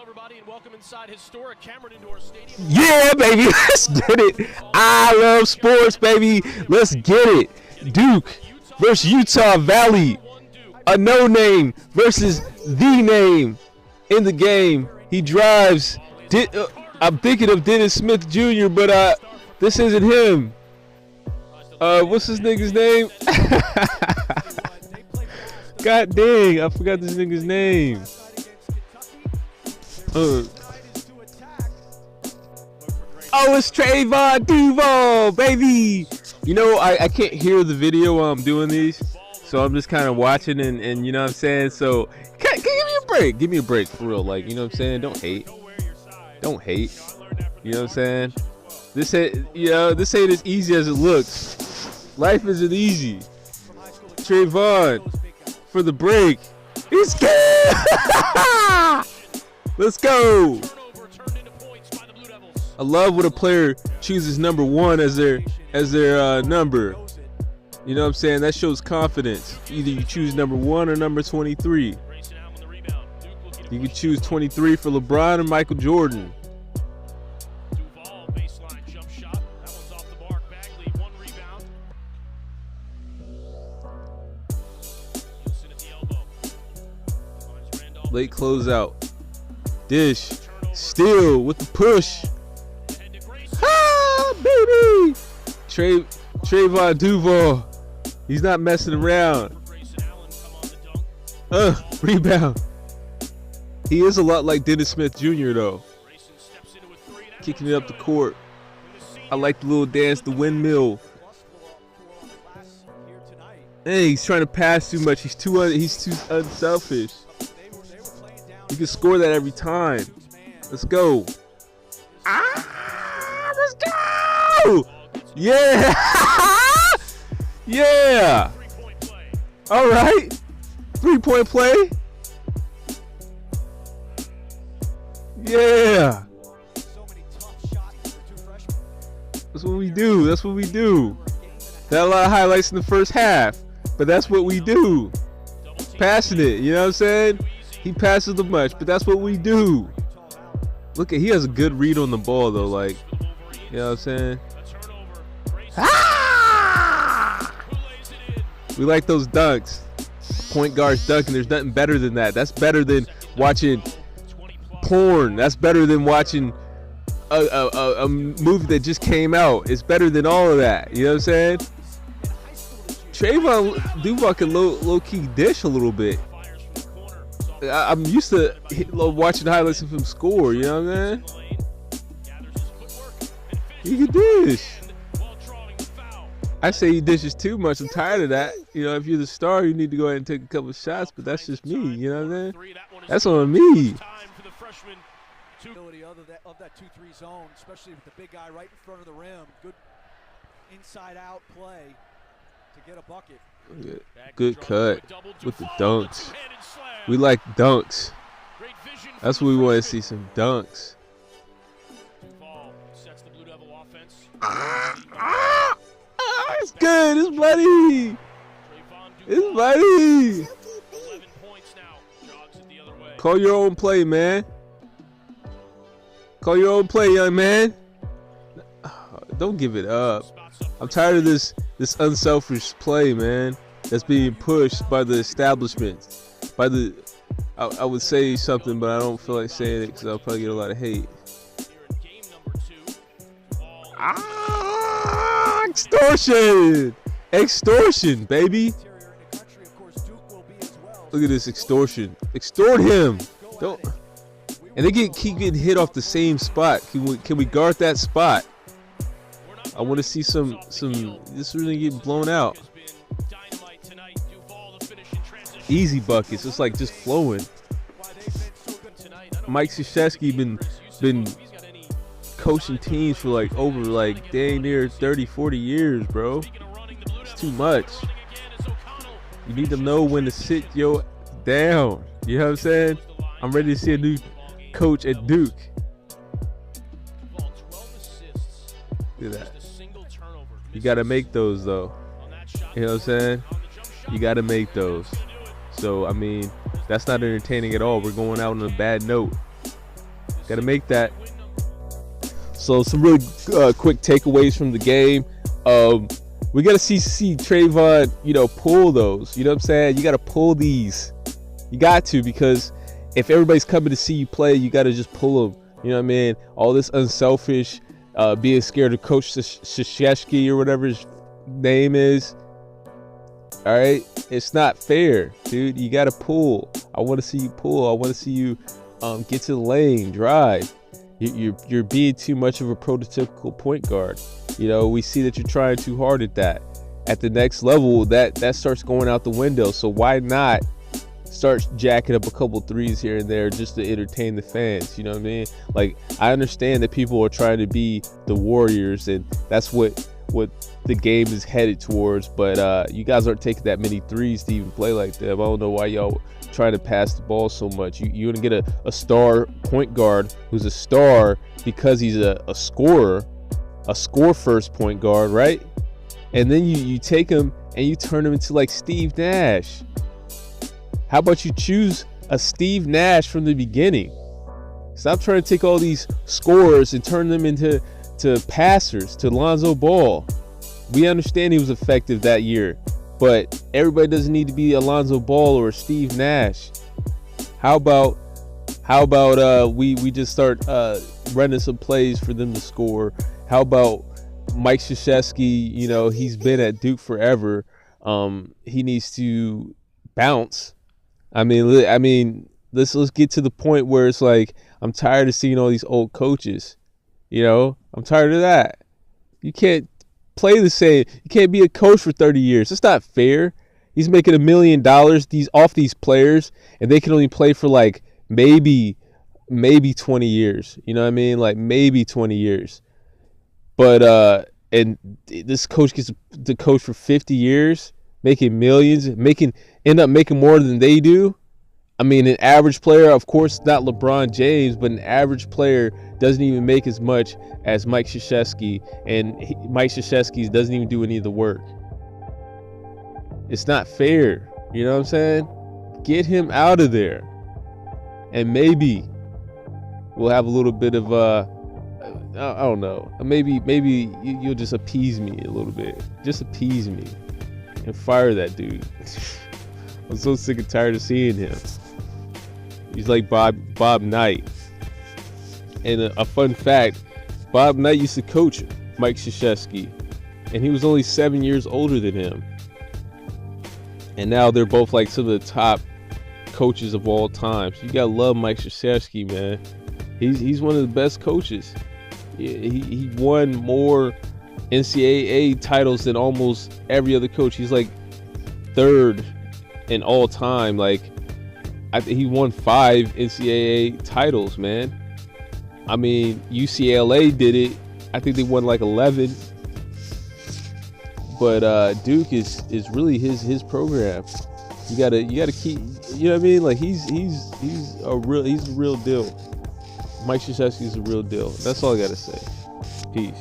everybody, and welcome inside historic Cameron Indoor Stadium. Yeah, baby, let's get it. I love sports, baby. Let's get it. Duke versus Utah Valley. A no name versus the name in the game. He drives. I'm thinking of Dennis Smith Jr., but this isn't him. What's this nigga's name? God dang, I forgot this nigga's name. Oh, it's Trevon Duval, baby. You know, I can't hear the video while I'm doing these, so I'm just kind of watching and you know what I'm saying. So give me a break. Give me a break for real. Like, you know what I'm saying. Don't hate. Don't hate. You know what I'm saying. This ain't as easy as it looks. Life isn't easy. Trevon for the break. He's good. Let's go. I love when a player chooses number 1 as their number. You know what I'm saying? That shows confidence. Either you choose number 1 or number 23. You can choose 23 for LeBron or Michael Jordan. Duval, baseline jump shot. That one's off the mark. Bagley, 1 rebound. Wilson at the elbow. Late closeout. Dish. Steal with the push. Ah, baby. Trevon Duval. He's not messing around. Rebound. He is a lot like Dennis Smith Jr. though. Kicking it up the court. I like the little dance, the windmill. Hey, he's trying to pass too much. He's too unselfish. You can score that every time. Let's go. Let's go. Yeah. Yeah. All right. 3-point play. Yeah. That's what we do. That's what we do. Had a lot of highlights in the first half, but that's what we do. Passing it, you know what I'm saying? He passes the much, but that's what we do. Look he has a good read on the ball though, like, you know what I'm saying? Ah! We like those dunks. Point guards dunking. There's nothing better than that. That's better than watching porn. That's better than watching a movie that just came out. It's better than all of that. You know what I'm saying? Trevon Duval can low-key dish a little bit. I'm used to watching highlights of him score. You know what I'm saying? He can dish. I say he dishes too much. I'm tired of that. You know, if you're the star, you need to go ahead and take a couple of shots. But that's just me. You know what I'm saying? That's on me. Of that 2-3 zone, especially with the big guy right in front of the rim. Good inside-out play to get a bucket. Good cut with the dunks. We like dunks. That's what we want to see, some dunks. It's good. It's bloody. It's bloody. Call your own play, man. Call your own play, young man. Don't give it up. I'm tired of this unselfish play, man. That's being pushed by the establishment. I would say something, but I don't feel like saying it because I'll probably get a lot of hate. Extortion! Extortion, baby. Look at this extortion. Extort him. Don't. And they keep getting hit off the same spot. Can we guard that spot? I want to see some. This really getting blown out. Easy buckets. It's like just flowing. Mike Krzyzewski been coaching teams for like over dang near 30-40 years, bro. It's too much. You need to know when to sit yo down. You know what I'm saying? I'm ready to see a new coach at Duke. Look at that. You gotta make those though. You know what I'm saying? You gotta make those. So I mean, that's not entertaining at all. We're going out on a bad note. Got to make that. So some really quick takeaways from the game. We got to see Trevon, pull those. You know what I'm saying? You got to pull these. You got to, because if everybody's coming to see you play, you got to just pull them. You know what I mean? All this unselfish, being scared of Coach Krzyzewski or whatever his name is. All right? It's not fair, dude. You got to pull. I want to see you pull. I want to see you get to the lane, drive. You're being too much of a prototypical point guard. We see that you're trying too hard at that. At the next level, that starts going out the window. So why not start jacking up a couple threes here and there just to entertain the fans? You know what I mean? Like, I understand that people are trying to be the Warriors, and that's what the game is headed towards. But you guys aren't taking that many threes to even play like them. I don't know why y'all trying to pass the ball so much. You're gonna get a star point guard who's a star because he's a scorer, a score first point guard, right? And then you take him and you turn him into like Steve Nash. How about you choose a Steve Nash from the beginning? Stop trying to take all these scorers and turn them into passers, to Lonzo Ball. We understand he was effective that year, but everybody doesn't need to be Alonzo Ball or Steve Nash. How about we just start running some plays for them to score? How about Mike Krzyzewski? He's been at Duke forever. He needs to bounce. I mean, let's get to the point where it's like, I'm tired of seeing all these old coaches. I'm tired of that. You can't play the same. You can't be a coach for 30 years. It's not fair. He's making $1 million off these players, and they can only play for like maybe 20 years. You know what I mean? Like maybe 20 years. But and this coach gets to coach for 50 years, making millions, end up making more than they do. I mean, an average player, of course, not LeBron James, but an average player doesn't even make as much as Mike Krzyzewski, and Mike Krzyzewski doesn't even do any of the work. It's not fair. You know what I'm saying? Get him out of there, and maybe we'll have a little bit of I don't know. Maybe you'll just appease me a little bit. Just appease me and fire that dude. I'm so sick and tired of seeing him. He's like Bob Knight. And a fun fact, Bob Knight used to coach Mike Krzyzewski, and he was only 7 years older than him. And now they're both like some of the top coaches of all time. So you gotta love Mike Krzyzewski, man. He's one of the best coaches. He won more NCAA titles than almost every other coach. He's like third in all time. Like, I think he won 5 NCAA titles, man. I mean, UCLA did it. I think they won like 11. But Duke is really his program. You gotta keep, you know what I mean? Like he's a real deal. Mike Krzyzewski's a real deal. That's all I gotta say. Peace.